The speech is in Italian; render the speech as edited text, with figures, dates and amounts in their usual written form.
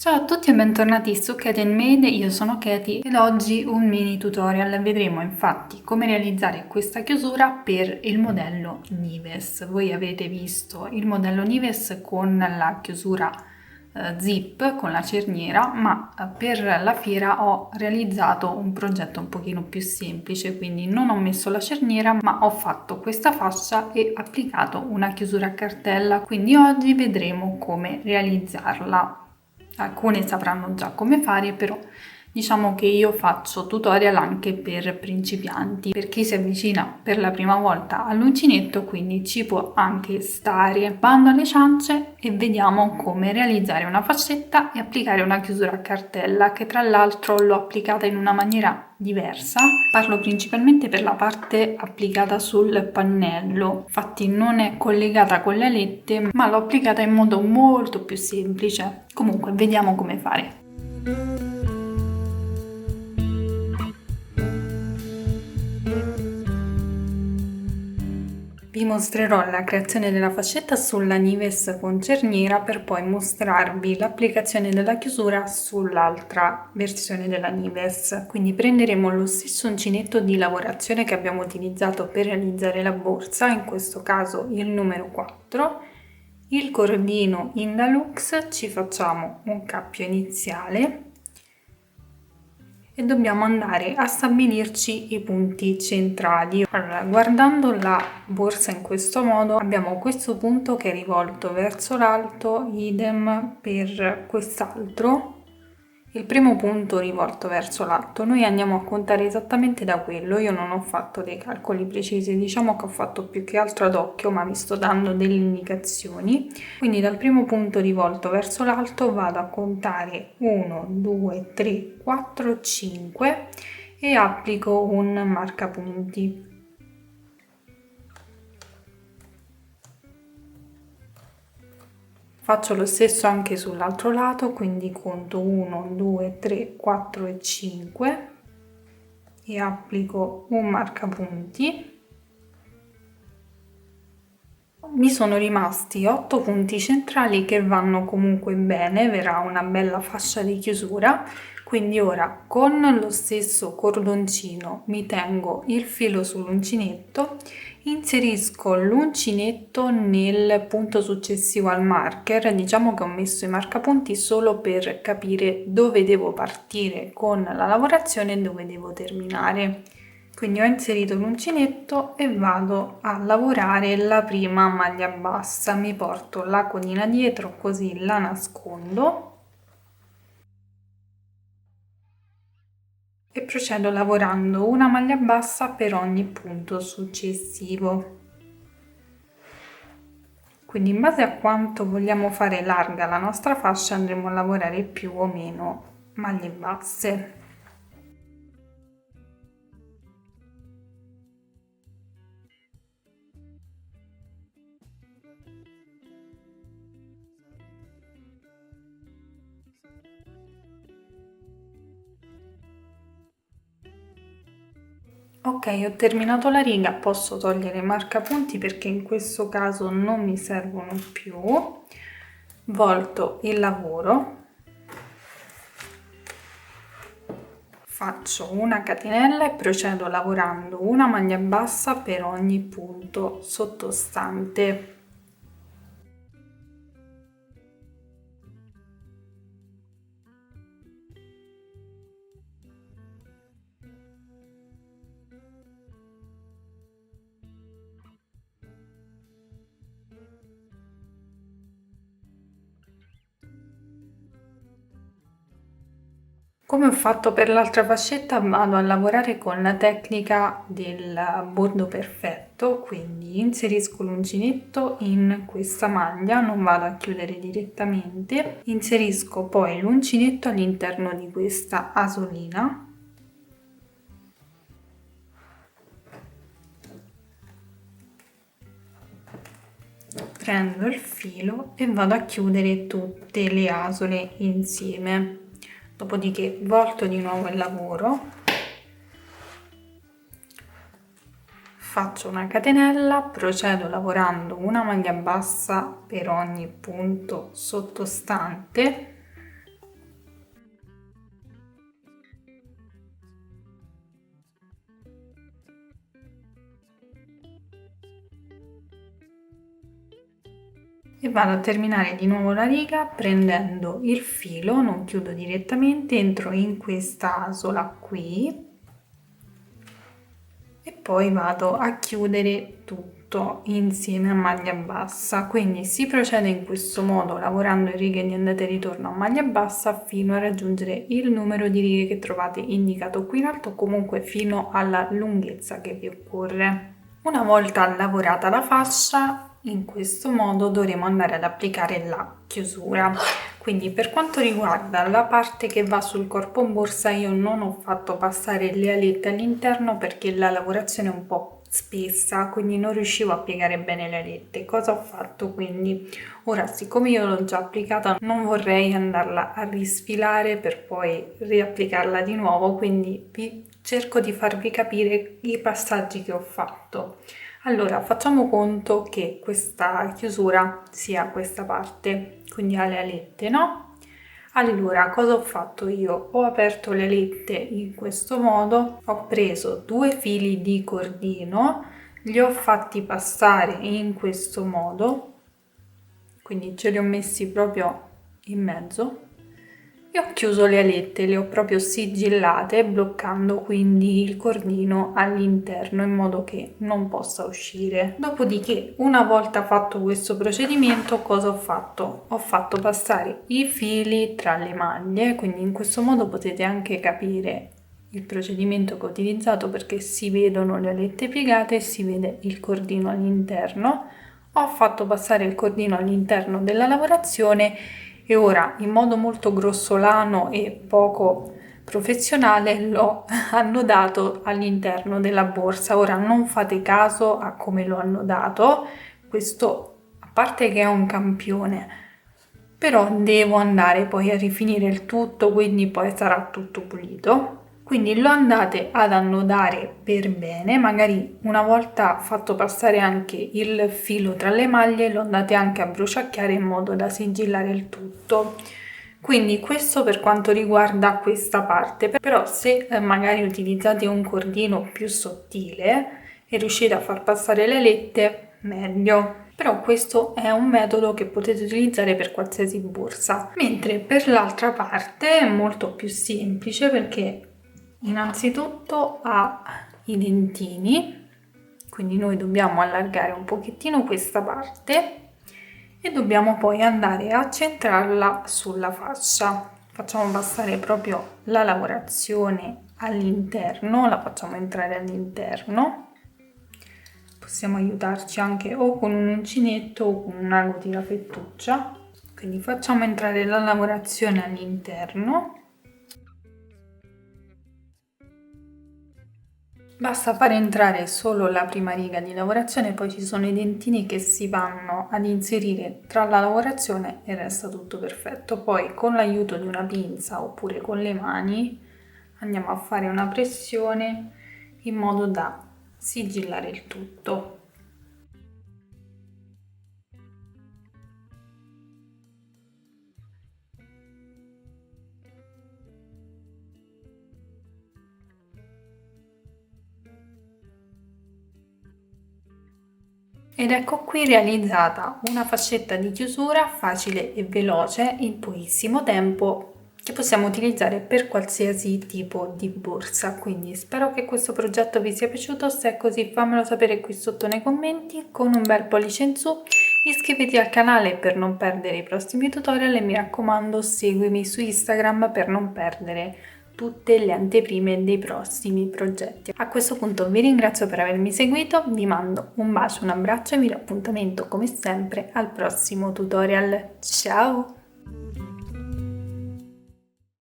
Ciao a tutti e bentornati su Katie Made, io sono Katie ed oggi un mini tutorial. Vedremo infatti come realizzare questa chiusura per il modello Nives. Voi avete visto il modello Nives con la chiusura zip, con la cerniera, ma per la fiera ho realizzato un progetto un pochino più semplice, quindi non ho messo la cerniera ma ho fatto questa fascia e applicato una chiusura a cartella, quindi oggi vedremo come realizzarla. Alcune sapranno già come fare, però diciamo che io faccio tutorial anche per principianti, per chi si avvicina per la prima volta all'uncinetto, quindi ci può anche stare. Bando alle ciance e vediamo come realizzare una fascetta e applicare una chiusura a cartella, che tra l'altro l'ho applicata in una maniera diversa. Parlo principalmente per la parte applicata sul pannello, infatti non è collegata con le alette ma l'ho applicata in modo molto più semplice. Comunque vediamo come fare. Vi mostrerò la creazione della fascetta sulla Nives con cerniera per poi mostrarvi l'applicazione della chiusura sull'altra versione della Nives. Quindi prenderemo lo stesso uncinetto di lavorazione che abbiamo utilizzato per realizzare la borsa, in questo caso il numero 4, il cordino Indalux, ci facciamo un cappio iniziale e dobbiamo andare a stabilirci i punti centrali. Allora, guardando la borsa in questo modo abbiamo questo punto che è rivolto verso l'alto, idem per quest'altro. Il primo punto rivolto verso l'alto, noi andiamo a contare esattamente da quello. Io non ho fatto dei calcoli precisi, diciamo che ho fatto più che altro ad occhio, ma vi sto dando delle indicazioni. Quindi dal primo punto rivolto verso l'alto vado a contare 1, 2, 3, 4, 5 e applico un marcapunti. Faccio lo stesso anche sull'altro lato, quindi conto 1, 2, 3, 4 e 5 e applico un marcapunti. Mi sono rimasti 8 punti centrali che vanno comunque bene, verrà una bella fascia di chiusura. Quindi ora con lo stesso cordoncino mi tengo il filo sull'uncinetto, inserisco l'uncinetto nel punto successivo al marker. Diciamo che ho messo i marcapunti solo per capire dove devo partire con la lavorazione e dove devo terminare. Quindi ho inserito l'uncinetto e vado a lavorare la prima maglia bassa. Mi porto la codina dietro così la nascondo e procedo lavorando una maglia bassa per ogni punto successivo. Quindi in base a quanto vogliamo fare larga la nostra fascia andremo a lavorare più o meno maglie basse. Ok, ho terminato la riga, posso togliere i marcapunti perché in questo caso non mi servono più. Volto il lavoro, faccio una catenella e procedo lavorando una maglia bassa per ogni punto sottostante. Come ho fatto per l'altra fascetta vado a lavorare con la tecnica del bordo perfetto, quindi inserisco l'uncinetto in questa maglia, non vado a chiudere direttamente, inserisco poi l'uncinetto all'interno di questa asolina, prendo il filo e vado a chiudere tutte le asole insieme. Dopodiché volto di nuovo il lavoro, faccio una catenella, procedo lavorando una maglia bassa per ogni punto sottostante, e vado a terminare di nuovo la riga prendendo il filo, non chiudo direttamente, entro in questa asola qui e poi vado a chiudere tutto insieme a maglia bassa. Quindi si procede in questo modo lavorando in righe di andata e ritorno a maglia bassa fino a raggiungere il numero di righe che trovate indicato qui in alto, comunque fino alla lunghezza che vi occorre. Una volta lavorata la fascia, in questo modo dovremo andare ad applicare la chiusura. Quindi per quanto riguarda la parte che va sul corpo borsa, io non ho fatto passare le alette all'interno perché la lavorazione è un po' spessa, quindi non riuscivo a piegare bene le alette. Cosa ho fatto quindi? Ora, siccome io l'ho già applicata, non vorrei andarla a risfilare per poi riapplicarla di nuovo, quindi cerco di farvi capire i passaggi che ho fatto. Allora, facciamo conto che questa chiusura sia questa parte, quindi ha le alette, no? Allora, cosa ho fatto io? Ho aperto le alette in questo modo, ho preso 2 fili di cordino, li ho fatti passare in questo modo, quindi ce li ho messi proprio in mezzo e ho chiuso le alette, le ho proprio sigillate, bloccando quindi il cordino all'interno in modo che non possa uscire. Dopodiché, una volta fatto questo procedimento, cosa ho fatto? Ho fatto passare i fili tra le maglie, quindi in questo modo potete anche capire il procedimento che ho utilizzato perché si vedono le alette piegate e si vede il cordino all'interno. Ho fatto passare il cordino all'interno della lavorazione e ora in modo molto grossolano e poco professionale l'ho annodato all'interno della borsa. Ora non fate caso a come l'ho annodato, questo a parte che è un campione, però devo andare poi a rifinire il tutto, quindi poi sarà tutto pulito. Quindi lo andate ad annodare per bene, magari una volta fatto passare anche il filo tra le maglie lo andate anche a bruciacchiare in modo da sigillare il tutto. Quindi questo per quanto riguarda questa parte, però se magari utilizzate un cordino più sottile e riuscite a far passare le alette, meglio. Però questo è un metodo che potete utilizzare per qualsiasi borsa. Mentre per l'altra parte è molto più semplice perché innanzitutto ha i dentini, quindi noi dobbiamo allargare un pochettino questa parte e dobbiamo poi andare a centrarla sulla fascia. Facciamo passare proprio la lavorazione all'interno, la facciamo entrare all'interno. Possiamo aiutarci anche o con un uncinetto o con un ago tira fettuccia. Quindi facciamo entrare la lavorazione all'interno. Basta fare entrare solo la prima riga di lavorazione, poi ci sono i dentini che si vanno ad inserire tra la lavorazione e resta tutto perfetto. Poi con l'aiuto di una pinza oppure con le mani andiamo a fare una pressione in modo da sigillare il tutto. Ed ecco qui realizzata una fascetta di chiusura facile e veloce in pochissimo tempo che possiamo utilizzare per qualsiasi tipo di borsa. Quindi spero che questo progetto vi sia piaciuto, se è così fammelo sapere qui sotto nei commenti con un bel pollice in su, iscriviti al canale per non perdere i prossimi tutorial e mi raccomando seguimi su Instagram per non perdere tutte le anteprime dei prossimi progetti. A questo punto vi ringrazio per avermi seguito, vi mando un bacio, un abbraccio e vi do appuntamento come sempre al prossimo tutorial. Ciao!